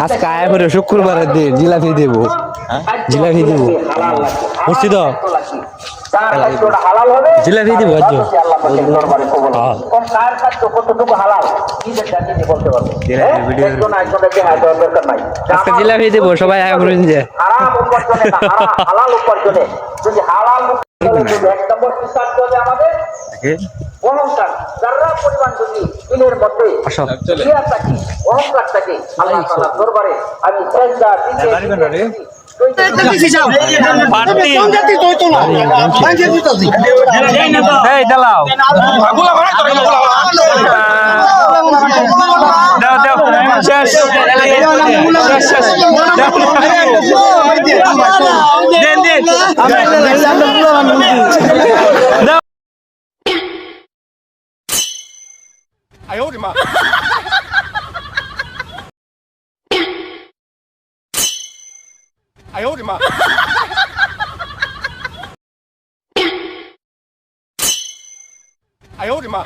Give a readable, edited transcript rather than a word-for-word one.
আজকে আয়া করে শুক্রবারের দিন জিলাপি দেবো, জিলাপি দেবো, বুঝছি তো জিলাপি দিব আজ আজকে জিলাপি দেবো সবাই আয়া করুন যে অহংকার যারা পরিমাণ যদি দিনের মধ্যে অহংকারটাকে আল্লাহ তাআলার দরবারে আমি সেজদা哎呦我的妈！哎呦我的妈！哎呦我的妈！